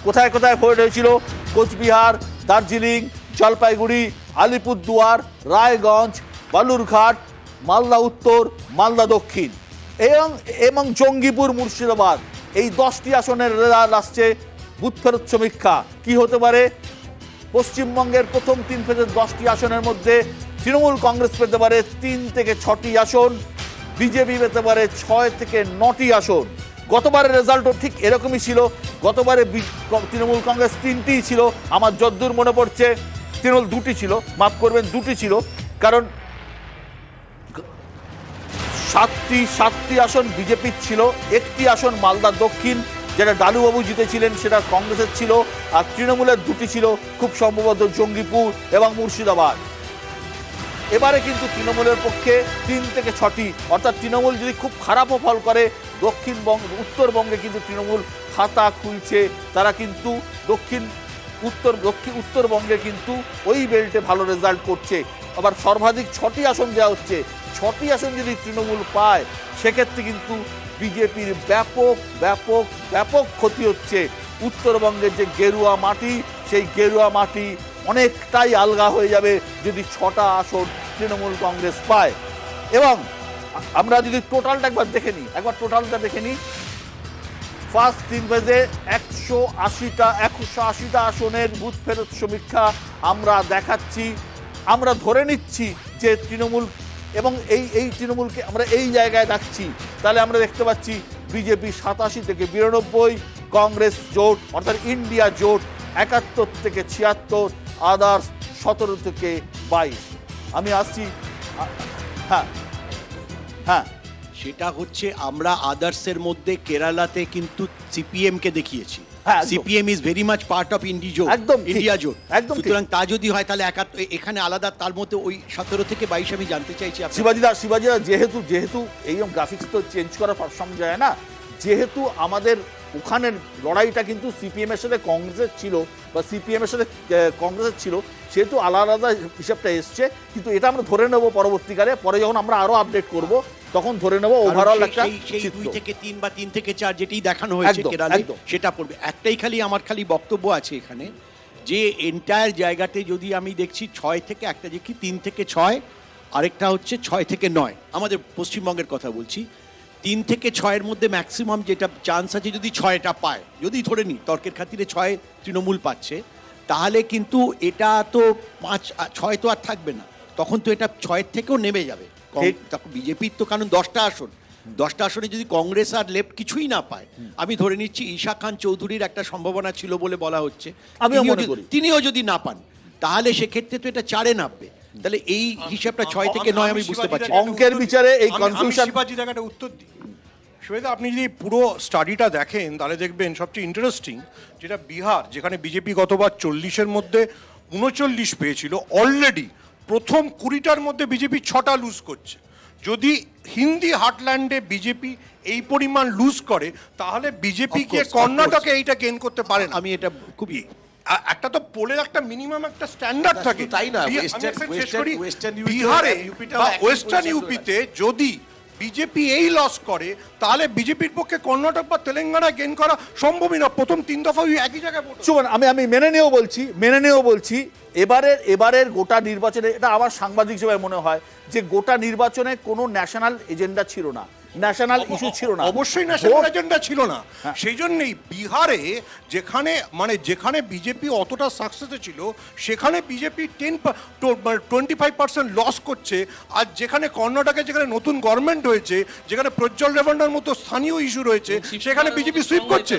কোথায় কোথায় ভোট হয়েছিল? কোচবিহার, দার্জিলিং, জলপাইগুড়ি, আলিপুরদুয়ার, রায়গঞ্জ, বালুরঘাট, মালদা উত্তর, মালদা দক্ষিণ এবং জঙ্গিপুর, মুর্শিদাবাদ। এই 10টি আসনের রেজাল্ট আসছে। বুথ ফেরত সমীক্ষা কি হতে পারে? পশ্চিমবঙ্গের প্রথম 3 ফেজের 10টি আসনের মধ্যে তৃণমূল কংগ্রেস পেতে পারে 3 থেকে 6টি আসন, বিজেপি পেতে পারে 6 থেকে 9টি আসন। গতবারের রেজাল্টও ঠিক এরকমই ছিল। গতবারে তৃণমূল কংগ্রেস 3টিই ছিল, আমার যদ্দূর মনে পড়ছে। তৃণমূল 2টি ছিল, মাফ করবেন 2টি ছিল, কারণ 7টি আসন বিজেপির ছিল, 1টি আসন মালদা দক্ষিণ যেটা ডালুবাবু জিতেছিলেন সেটা কংগ্রেসের ছিল, আর তৃণমূলের 2টি ছিল, খুব সম্ভবত জঙ্গিপুর এবং মুর্শিদাবাদ। এবারে কিন্তু তৃণমূলের পক্ষে 3 থেকে 6টি, অর্থাৎ তৃণমূল যদি খুব খারাপও ফল করে উত্তরবঙ্গে কিন্তু তৃণমূল খাতা খুলছে। তারা কিন্তু উত্তরবঙ্গে কিন্তু ওই বেল্টে ভালো রেজাল্ট করছে। আবার সর্বাধিক 6টি আসন দেওয়া হচ্ছে। 6টি আসন যদি তৃণমূল পায় সেক্ষেত্রে কিন্তু বিজেপির ব্যাপক ব্যাপক ব্যাপক ক্ষতি হচ্ছে। উত্তরবঙ্গের যে গেরুয়া মাটি, সেই গেরুয়া মাটি অনেকটাই আলগা হয়ে যাবে যদি 6টা আসন তৃণমূল কংগ্রেস পায়। এবং আমরা যদি টোটালটা একবার দেখে নিই, ফার্স্ট 3 ফেজে 180টা আসনের বুথ ফেরত সমীক্ষা আমরা দেখাচ্ছি। আমরা ধরে নিচ্ছি যে তৃণমূল এবং এই তৃণমূলকে আমরা এই জায়গায় রাখছি, তাহলে আমরা দেখতে পাচ্ছি বিজেপি 87 থেকে 92, কংগ্রেস জোট অর্থাৎ ইন্ডিয়া জোট 71 থেকে 76, আদার্স 17 থেকে 22। আমি আসছি। হ্যাঁ, সেটা হচ্ছে আমরা আদার্সের মধ্যে কেরালাতে কিন্তু সিপিএম কে দেখিয়েছি। CPM is very much part of India জোট। সুতরাং তা যদি হয় তাহলে এখানে আলাদা, তার মধ্যে ওই 17 থেকে 22 আমি জানতে চাইছি। শিবাজিদা যেহেতু এই গ্রাফিক্স তো চেঞ্জ করা সব যায় না, যেহেতু আমাদের ওখানের লড়াইটা কিন্তু সিপিএম এর সাথে কংগ্রেসের ছিল বা সিপিএম এর সাথে কংগ্রেসের ছিল, সেহেতু আলাদা আলাদা হিসাবটা এসছে। কিন্তু এটা আমরা ধরে নেব পরবর্তীকালে, পরে যখন আমরা আরো আপডেট করব তখন ধরে নেব ওভারঅল একটা সেই 2 থেকে 3 বা 3 থেকে 4 যেটি দেখানো হয়েছে কেরালে সেটা পড়বে। একটাই আমার খালি বক্তব্য আছে এখানে, যে এন্টায়ার জায়গাতে যদি আমি দেখছি 6 থেকে একটা দেখি 3 থেকে 6, আরেকটা হচ্ছে 6 থেকে 9। আমাদের পশ্চিমবঙ্গের কথা বলছি। 3 থেকে 6-এর মধ্যে ম্যাক্সিমাম যেটা চান্স আছে যদি 6টা পায়, যদি ধরে নিই তর্কের খাতিরে 6 তৃণমূল পাচ্ছে, তাহলে কিন্তু এটা তো 6 তো আর থাকবে না, তখন তো এটা 6-এর থেকেও নেমে যাবে। বিজেপির তো কারণ 10টা আসনে যদি কংগ্রেস আর লেফট কিছুই না পায়, আমি ধরে নিচ্ছি ঈশা খান চৌধুরীর একটা সম্ভাবনা ছিল বলে বলা হচ্ছে, তিনিও যদি না পান তাহলে সেক্ষেত্রে তো এটা 4-এ নামবে। তাহলে এই হিসাবটা 6 থেকে 9 আমি বুঝতে পারছি। অঙ্কের বিচারে এই কনফিউশন। একটা উত্তর দিই সুবেদা, আপনি যদি পুরো স্টাডিটা দেখেন তাহলে দেখবেন সবচেয়ে ইন্টারেস্টিং যেটা বিহার, যেখানে বিজেপি গতবার 40-এর মধ্যে 39 পেয়েছিল, অলরেডি প্রথম 20টার মধ্যে বিজেপি 6টা লুজ করছে। যদি হিন্দি হার্টল্যান্ডে বিজেপি এই পরিমাণ লুজ করে তাহলে বিজেপি কে কর্ণাটকে এইটা গেইন করতে পারে না। আমি এটা খুবই একটা তো পোলের একটা মিনিমাম একটা স্ট্যান্ডার্ড থাকে, তাই না? বিহারে বা ওয়েস্টার্ন ইউপিতে যদি বিজেপি এই লস করে তাহলে বিজেপির পক্ষে কর্ণাটক বা তেলেঙ্গানা গেইন করা সম্ভবই না। প্রথম 3 দফা একই জায়গায় শুনুন, আমি মেনে নিয়েও বলছি এবারের গোটা নির্বাচনে, এটা আমার সাংবাদিক হিসেবে মনে হয় যে গোটা নির্বাচনে কোনো ন্যাশনাল এজেন্ডা ছিল না, ন্যাশনাল ইস্যু ছিল না। অবশ্যই ন্যাশনাল এজেন্ডা ছিল না। সেই জন্যই বিহারে যেখানে বিজেপি অতটা সাকসেসে ছিল সেখানে বিজেপি 25% লস করছে। আর যেখানে কর্ণাটকে যেখানে নতুন গভর্নমেন্ট হয়েছে, যেখানে প্রজ্জ্বল রেভান্নার মতো স্থানীয় ইস্যু রয়েছে, সেখানে বিজেপি সুইপ করছে।